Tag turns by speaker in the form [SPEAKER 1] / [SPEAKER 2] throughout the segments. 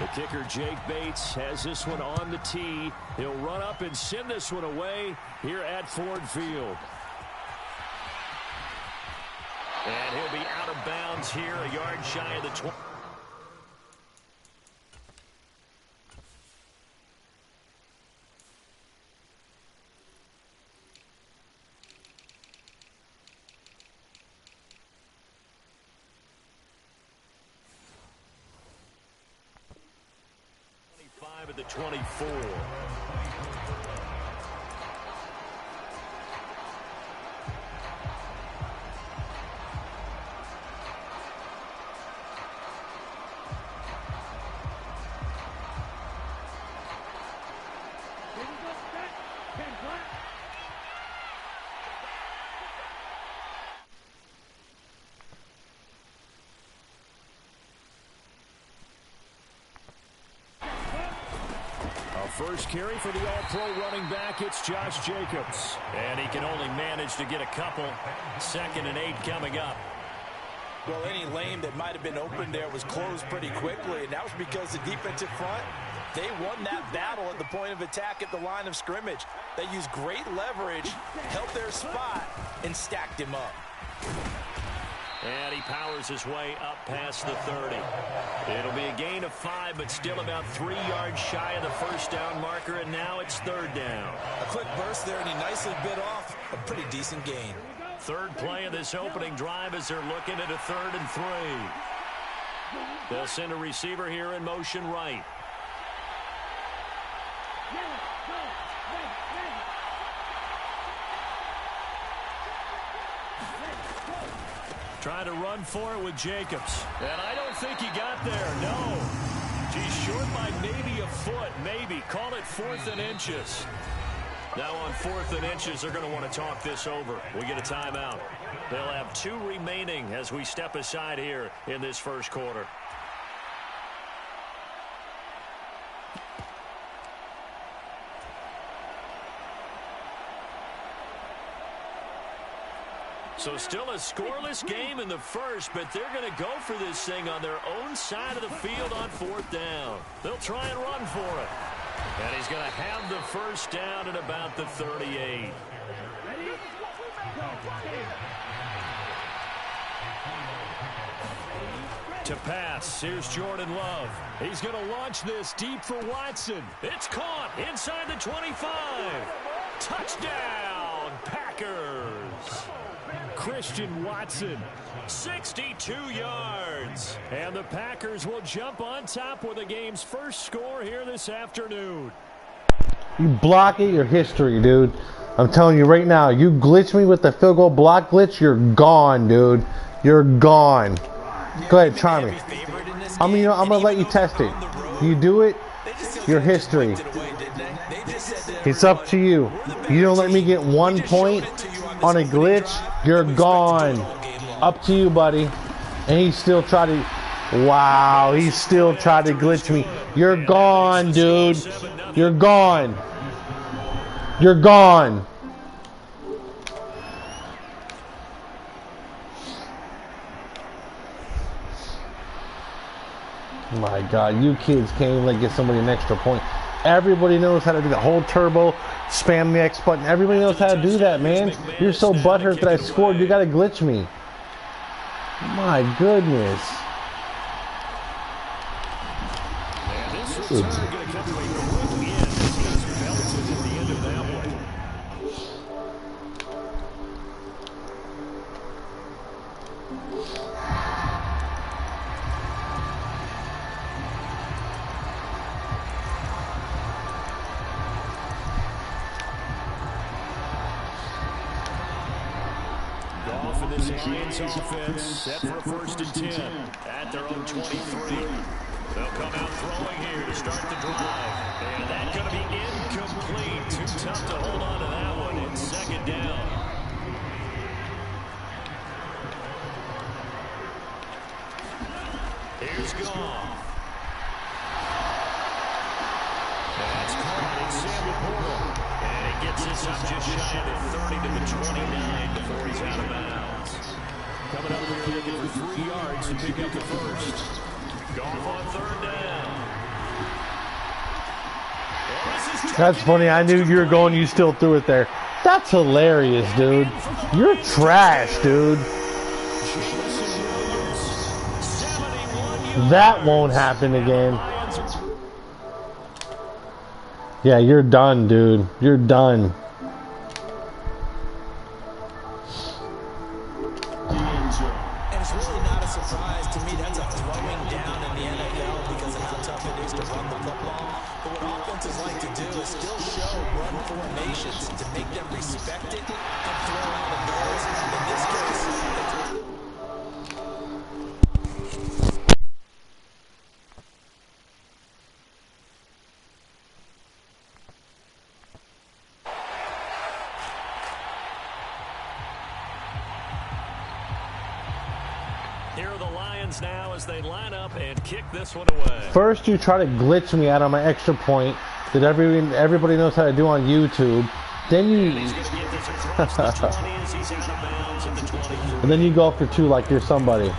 [SPEAKER 1] The kicker, Jake Bates, has this one on the tee. He'll run up and send this one away here at Ford Field. And he'll be out of bounds here, a yard shy of the 20. At the 24. First carry for the All-Pro running back, it's Josh Jacobs. And he can only manage to get a couple. 2nd and 8 coming up.
[SPEAKER 2] Well, any lane that might have been open there was closed pretty quickly, and that was because the defensive front, they won that battle at the point of attack at the line of scrimmage. They used great leverage, held their spot, and stacked him up.
[SPEAKER 1] And he powers his way up past the 30. It'll be a gain of 5, but still about 3 yards shy of the first down marker, and now it's 3rd down.
[SPEAKER 2] A quick burst there, and he nicely bit off a pretty decent gain.
[SPEAKER 1] 3rd play of this opening drive as they're looking at a 3rd and 3. They'll send a receiver here in motion right. Trying to run for it with Jacobs. And I don't think he got there, no. He's short by maybe a foot, maybe. Call it 4th and inches. Now on 4th and inches, they're going to want to talk this over. We get a timeout. They'll have 2 remaining as we step aside here in this first quarter. So still a scoreless game in the first, but they're going to go for this thing on their own side of the field on 4th down. They'll try and run for it. And he's going to have the first down at about the 38. To pass, here's Jordan Love. He's going to launch this deep for Watson. It's caught inside the 25. Touchdown, Packers. Christian Watson, 62 yards. And the Packers will jump on top with the game's first score here this afternoon.
[SPEAKER 3] You block it, your history, dude. I'm telling you right now, you glitch me with the field goal block glitch, you're gone, dude. You're gone. Go ahead, try me. I'm gonna let you test it. You do it, your history. It's up to you. You don't let me get 1 point on a glitch, you're gone. Up to you, buddy. And he still tried to... Wow, he still tried to glitch me. You're gone, dude. You're gone. You're gone. My God, you kids can't even like get somebody an extra point. Everybody knows how to do the whole turbo, spam the X button. Everybody knows how to do that, man. You're so butthurt that I scored, you gotta glitch me. My goodness.
[SPEAKER 1] Giants offense set for a 1st and 10 at their own 23. They'll come out throwing here to start the drive. And that's going to be incomplete. Too tough to hold on to that one. It's 2nd down. Here's Goff. That's caught. It's Sam Laporta. And he gets this up just shy of the 30 to the 29 before he's out of bounds. Coming up here looking for 3 yards to pick up the first. Goff on 3rd down.
[SPEAKER 3] That's funny. I knew you were going. You still threw it there. That's hilarious, dude. You're trash, dude. That won't happen again. Yeah, you're done, dude. You're done.
[SPEAKER 2] And it's really not a surprise to me. That's a throwing down in the NFL because of how tough it is to run the football. But what offenses like to do is still show run formations to make them respect it and throw out of those. In this case,
[SPEAKER 1] Here are the Lions now as they line up and kick this one away.
[SPEAKER 3] First, you try to glitch me out on my extra point that everybody knows how to do on YouTube. Then you... and then you go for two like you're somebody.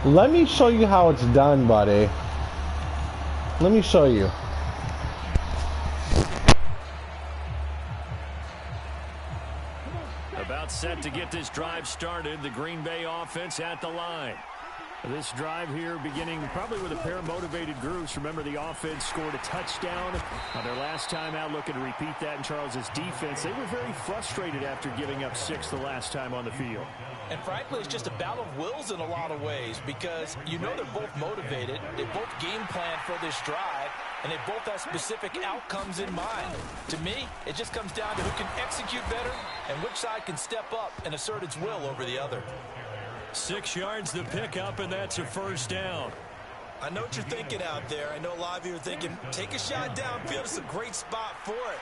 [SPEAKER 3] Let me show you how it's done, buddy. Let me show you.
[SPEAKER 1] About set to get this drive started. The Green Bay offense at the line. This drive here beginning probably with a pair of motivated groups. Remember, the offense scored a touchdown on their last time out, looking to repeat that in Charles's defense. They were very frustrated after giving up 6 the last time on the field.
[SPEAKER 2] and frankly, it's just a battle of wills in a lot of ways because you know they're both motivated. They both game plan for this drive, and they both have specific outcomes in mind. To me, it just comes down to who can execute better and which side can step up and assert its will over the other.
[SPEAKER 1] 6 yards to pick up, and that's a first down.
[SPEAKER 2] I know what you're thinking out there. I know a lot of you are thinking, take a shot downfield. It's a great spot for it.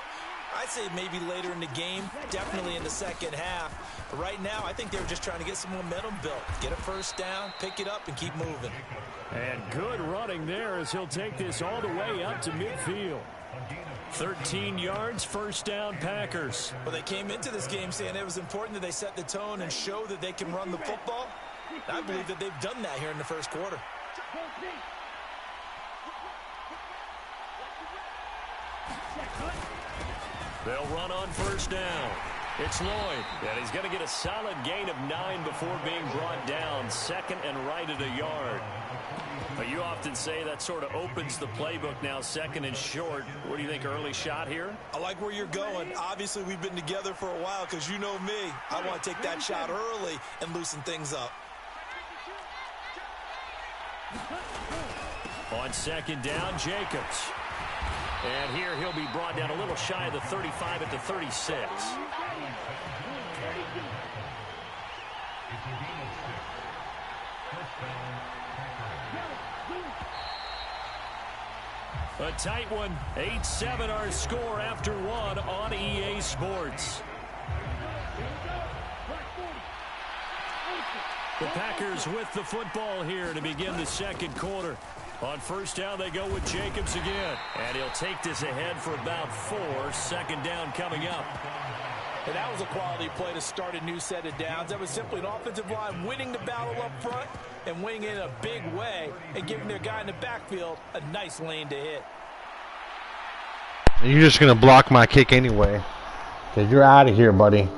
[SPEAKER 2] I'd say maybe later in the game, definitely in the second half. But right now, I think they were just trying to get some momentum built. Get a first down, pick it up, and keep moving.
[SPEAKER 1] And good running there as he'll take this all the way up to midfield. 13 yards, first down, Packers.
[SPEAKER 2] Well, they came into this game saying it was important that they set the tone and show that they can run the football. I believe that they've done that here in the first quarter.
[SPEAKER 1] They'll run on first down. It's Lloyd, and he's going to get a solid gain of 9 before being brought down. Second and right at a yard. But you often say that sort of opens the playbook now, second and short. What do you think, early shot here?
[SPEAKER 2] I like where you're going. Obviously, we've been together for a while because you know me. I want to take that shot early and loosen things up.
[SPEAKER 1] On second down, Jacobs. And here he'll be brought down a little shy of the 35 at the 36. A tight one. 8-7 our score after one on EA Sports. The Packers with the football here to begin the second quarter. On first down, they go with Jacobs again. And he'll take this ahead for about 4. Second down coming up.
[SPEAKER 2] And that was a quality play to start a new set of downs. That was simply an offensive line winning the battle up front and winning it in a big way and giving their guy in the backfield a nice lane to hit.
[SPEAKER 3] You're just going to block my kick anyway. Because you're out of here, buddy.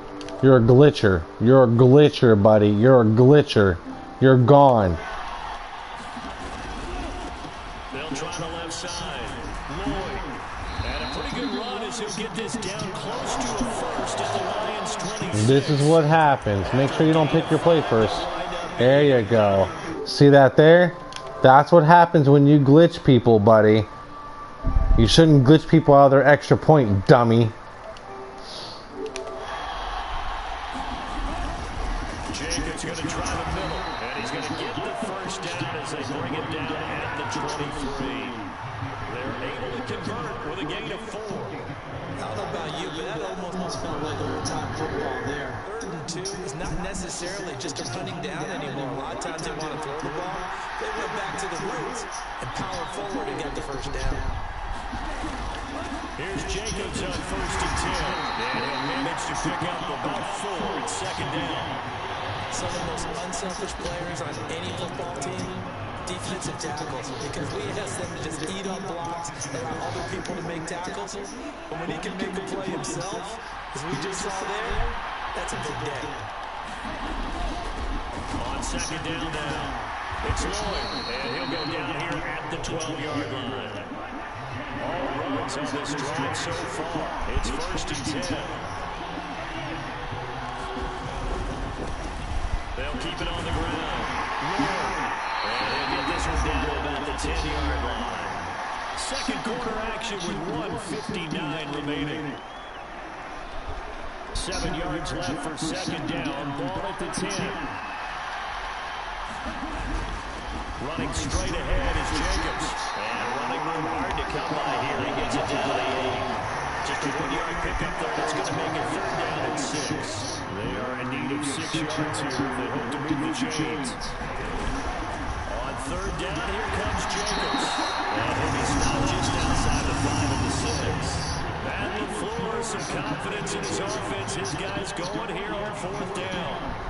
[SPEAKER 3] You're a glitcher. You're a glitcher, buddy. You're a glitcher. You're gone.
[SPEAKER 1] They'll try the left side. Lloyd. And a pretty good run as he'll get this down close to a first at the Lions 26.
[SPEAKER 3] This is what happens. Make sure you don't pick your play first. There you go. See that there? That's what happens when you glitch people, buddy. You shouldn't glitch people out of their extra point, dummy.
[SPEAKER 1] Jacobs going to try the middle, and he's going to get the first down as they bring it down at the 23. They're able to convert with a gain of 4.
[SPEAKER 2] I don't know about you, but that almost felt like overtime football there. 3rd and 2 is not necessarily just a running down anymore. A lot of times they want to throw the ball. They went back to the roots and powered forward and got the first down.
[SPEAKER 1] Here's Jacobs on 1st and 10. And he'll manage to pick up about 4 at second down.
[SPEAKER 2] Some of the most unselfish players on any football team defensive tackles because we ask them to just eat up blocks and allow other people to make tackles. But when he can make a play himself, as we just saw there, that's a big day.
[SPEAKER 1] On second down now, it's Lloyd, and he'll go down here at the 12-yard line. All runs on this drive so far. It's 1st and 10. They'll keep it on the ground. And they'll get this one down about the 10-yard line. Second quarter action with 1:59 remaining. 7 yards left for second down. Ball at the 10. Running straight ahead is Jacobs. And running room hard to come by here. He gets it down to the 8. Just a 1-yard pickup there. That's going to make it 3rd down and 6. They are in need of 6 yards here if they hope to move the chains. On 3rd down, here comes Jacobs. And he'll be stopped just outside the 5 and the 6. Matt LaFleur, some confidence in his offense. His guys going here on 4th down.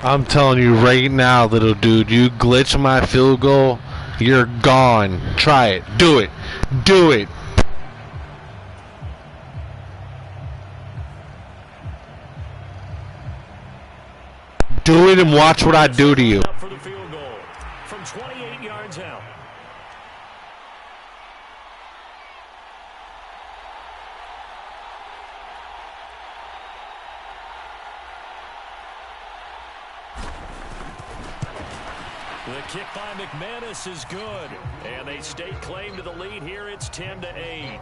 [SPEAKER 3] I'm telling you right now, little dude, you glitch my field goal, you're gone. Try it. Do it. Do it. Do it and watch what I do to you.
[SPEAKER 1] For the field goal from 28 yards out. The kick by McManus is good, and they stake claim to the lead here. It's 10-8.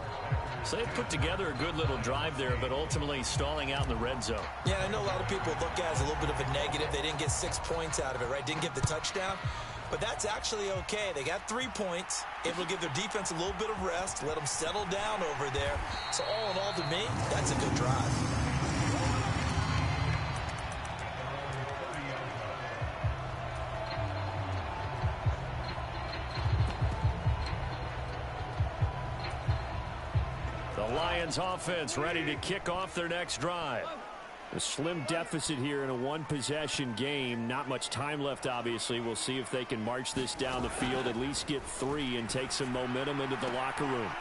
[SPEAKER 1] So they put together a good little drive there, but ultimately stalling out in the red zone.
[SPEAKER 2] Yeah, I know a lot of people look at it as a little bit of a negative. They didn't get 6 points out of it, right? Didn't get the touchdown. But that's actually okay. They got 3 points, able to give their defense a little bit of rest, let them settle down over there. So all in all, to me, that's a good drive.
[SPEAKER 1] The Lions offense ready to kick off their next drive. A slim deficit here in a one-possession game. Not much time left, obviously. We'll see if they can march this down the field, at least get 3 and take some momentum into the locker room.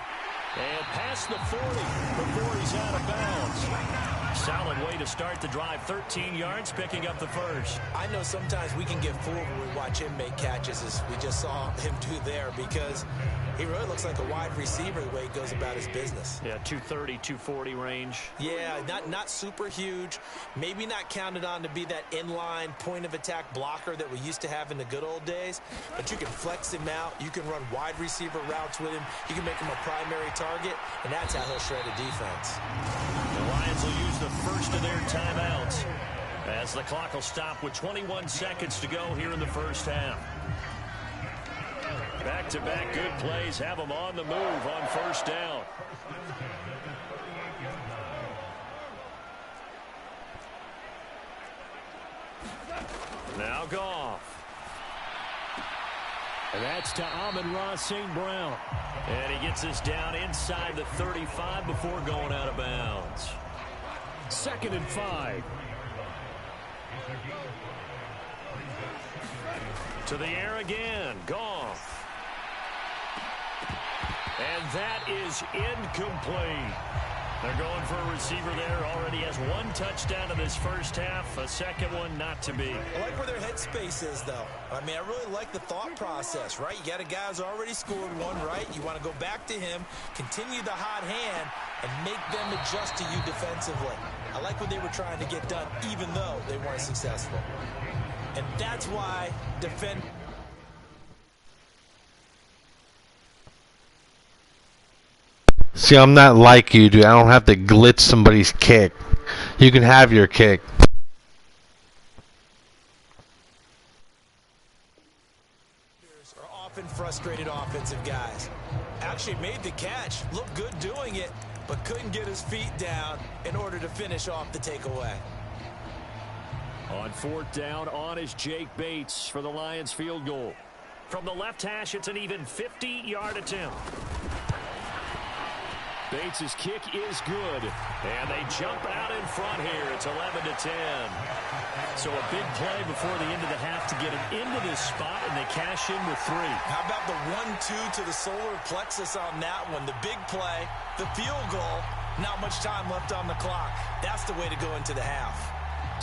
[SPEAKER 1] And past the 40 before he's out of bounds. Solid way to start the drive. 13 yards, picking up the first.
[SPEAKER 2] I know sometimes we can get fooled when we watch him make catches, as we just saw him do there, because he really looks like a wide receiver the way he goes about his business.
[SPEAKER 1] Yeah, 230, 240 range.
[SPEAKER 2] Yeah, not super huge. Maybe not counted on to be that inline point-of-attack blocker that we used to have in the good old days. But you can flex him out. You can run wide receiver routes with him. You can make him a primary target, and that's how he'll shred a defense.
[SPEAKER 1] The Lions will use the first of their timeouts as the clock will stop with 21 seconds to go here in the first half. Back-to-back good plays have them on the move on first down. Now Goff. And that's to Amon-Ra St. Brown. And he gets this down inside the 35 before going out of bounds. 2nd and 5. To the air again. Goff. And that is incomplete. They're going for a receiver there. Already has 1 touchdown in this first half. A second one not to be.
[SPEAKER 2] I like where their headspace is, though. I mean, I really like the thought process, right? You got a guy who's already scored 1, right? You want to go back to him, continue the hot hand, and make them adjust to you defensively. I like what they were trying to get done, even though they weren't successful. And that's why
[SPEAKER 3] See, I'm not like you, dude. I don't have to glitch somebody's kick. You can have your kick.
[SPEAKER 2] Are often frustrated offensive guys. Actually made the catch, looked good doing it, but couldn't get his feet down in order to finish off the takeaway.
[SPEAKER 1] On 4th down, on is Jake Bates for the Lions field goal. From the left hash, it's an even 50-yard attempt. Bates' kick is good, and they jump out in front here. It's 11-10. So a big play before the end of the half to get him into this spot, and they cash in with 3.
[SPEAKER 2] How about the 1-2 to the solar plexus on that one? The big play, the field goal, not much time left on the clock. That's the way to go into the half.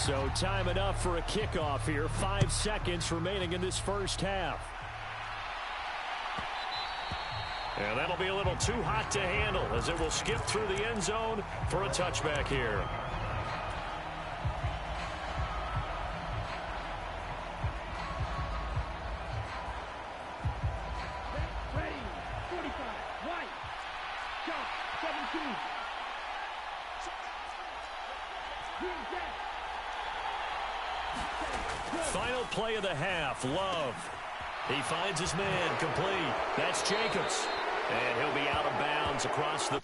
[SPEAKER 1] So time enough for a kickoff here. 5 seconds remaining in this first half. And that'll be a little too hot to handle as it will skip through the end zone for a touchback here.
[SPEAKER 4] Ready, 45, right, jump, 17.
[SPEAKER 1] Final play of the half, Love. He finds his man, complete. That's Jacobs. And he'll be out of bounds across the...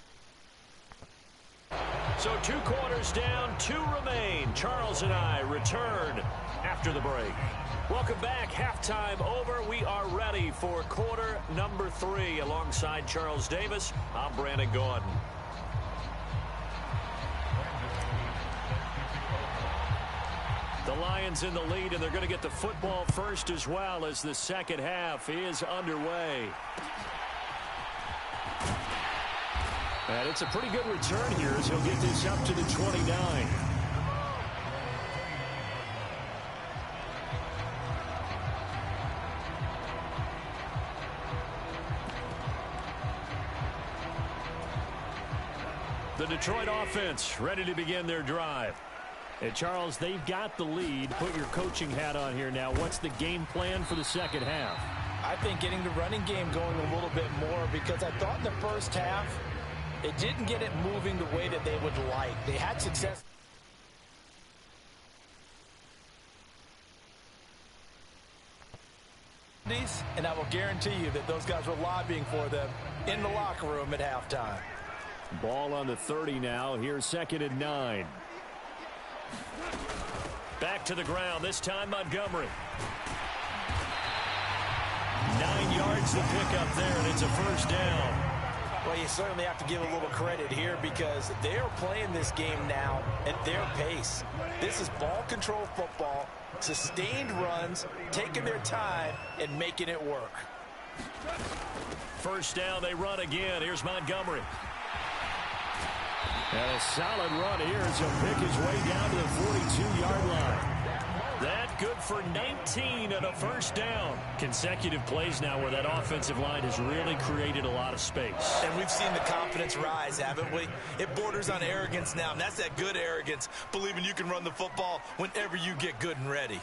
[SPEAKER 1] So 2 quarters down, 2 remain. Charles and I return after the break. Welcome back. Halftime over. We are ready for quarter number 3. Alongside Charles Davis, I'm Brandon Gordon. The Lions in the lead, and they're going to get the football first as well as the second half is underway. And it's a pretty good return here as he'll get this up to the 29. The Detroit offense ready to begin their drive. And Charles, they've got the lead. Put your coaching hat on here now. What's the game plan for the second half?
[SPEAKER 2] I think getting the running game going a little bit more, because I thought in the first half it didn't get it moving the way that they would like. They had success. And I will guarantee you that those guys were lobbying for them in the locker room at halftime.
[SPEAKER 1] Ball on the 30 now. Here's 2nd and 9. Back to the ground, this time Montgomery. 9 yards to pick up there, and it's a first down.
[SPEAKER 2] Well, you certainly have to give a little credit here because they are playing this game now at their pace. This is ball control football, sustained runs, taking their time and making it work.
[SPEAKER 1] First down, they run again. Here's Montgomery. And a solid run here as he'll pick his way down to the 42-yard line. That good for 19 and a first down. Consecutive plays now where that offensive line has really created a lot of space.
[SPEAKER 2] And we've seen the confidence rise, haven't we? It borders on arrogance now, and that's that good arrogance, believing you can run the football whenever you get good and ready.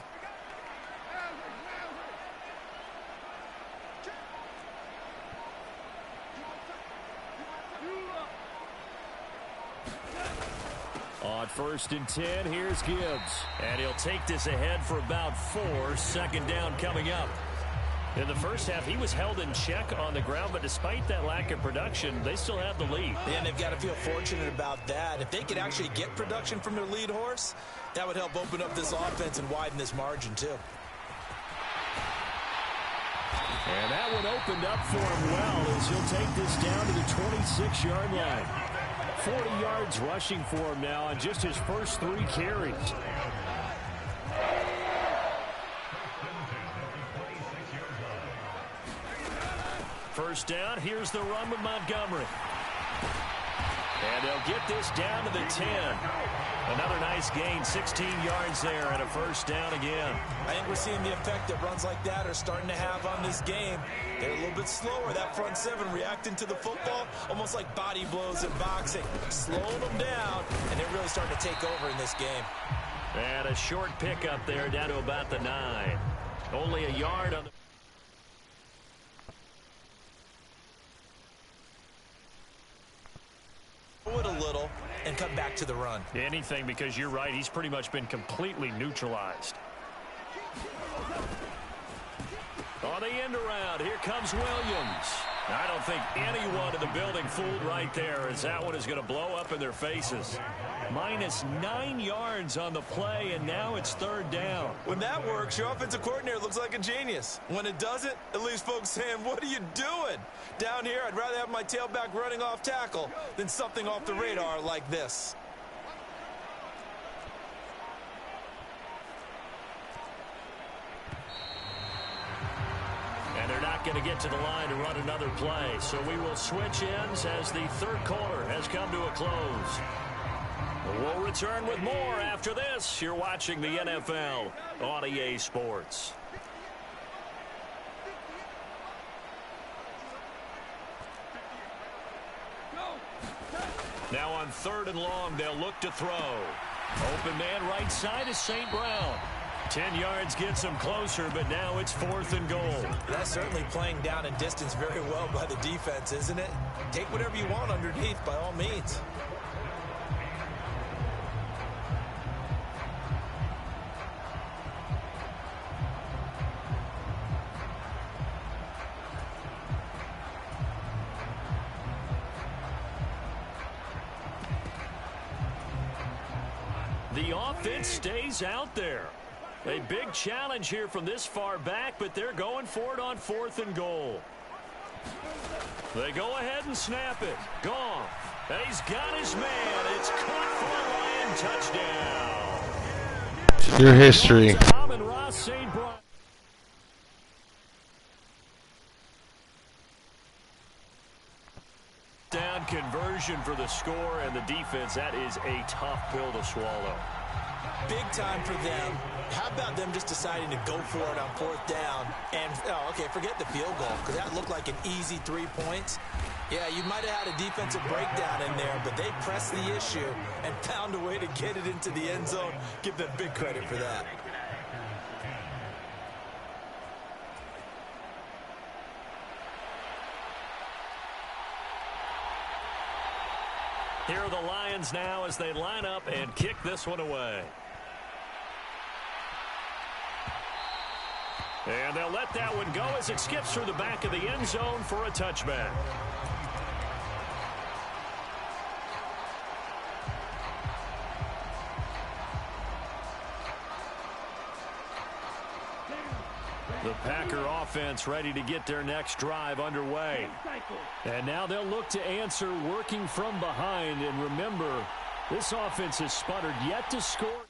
[SPEAKER 1] On 1st and 10, here's Gibbs. And he'll take this ahead for about 4. 2nd down coming up. In the first half, he was held in check on the ground, but despite that lack of production, they still have the lead.
[SPEAKER 2] And they've got to feel fortunate about that. If they could actually get production from their lead horse, that would help open up this offense and widen this margin, too.
[SPEAKER 1] And that one opened up for him well as he'll take this down to the 26-yard line. 40 yards rushing for him now on just his first 3 carries. First down, here's the run with Montgomery. And they'll get this down to the 10. Another nice gain, 16 yards there, and a first down again.
[SPEAKER 2] I think we're seeing the effect that runs like that are starting to have on this game. They're a little bit slower, that front 7 reacting to the football, almost like body blows in boxing, slowing them down, and they're really starting to take over in this game.
[SPEAKER 1] And a short pickup there down to about the 9. Only a yard on the...
[SPEAKER 2] little and come back to the run.
[SPEAKER 1] Anything, because you're right. He's pretty much been completely neutralized. On the end around, here comes Williams. I don't think anyone in the building fooled right there, as that one is going to blow up in their faces. -9 yards on the play, and now it's 3rd down.
[SPEAKER 2] When that works, your offensive coordinator looks like a genius. When it doesn't, it leaves folks saying, what are you doing? Down here, I'd rather have my tailback running off tackle than something off the radar like this.
[SPEAKER 1] And they're not going to get to the line to run another play. So we will switch ends as the 3rd quarter has come to a close. We'll return with more after this. You're watching the NFL on EA Sports. Now on 3rd and long, they'll look to throw. Open man right side is St. Brown. 10 yards gets him closer, but now it's 4th and goal.
[SPEAKER 2] That's certainly playing down and distance very well by the defense, isn't it? Take whatever you want underneath by all means.
[SPEAKER 1] The offense stays out there. A big challenge here from this far back, but they're going for it on 4th and goal. They go ahead and snap it. Gone. He's got his man. It's caught for a Lion touchdown.
[SPEAKER 3] Your history.
[SPEAKER 1] Down conversion for the score, and the defense, that is a tough pill to swallow.
[SPEAKER 2] Big time for them. How about them just deciding to go for it on 4th down? And, oh, okay, forget the field goal, because that looked like an easy 3 points. Yeah, you might have had a defensive breakdown in there, but they pressed the issue and found a way to get it into the end zone. Give them big credit for that.
[SPEAKER 1] Here are the Lions now as they line up and kick this one away. And they'll let that one go as it skips through the back of the end zone for a touchback. The Packer offense ready to get their next drive underway. And now they'll look to answer working from behind. And remember, this offense has sputtered yet to score.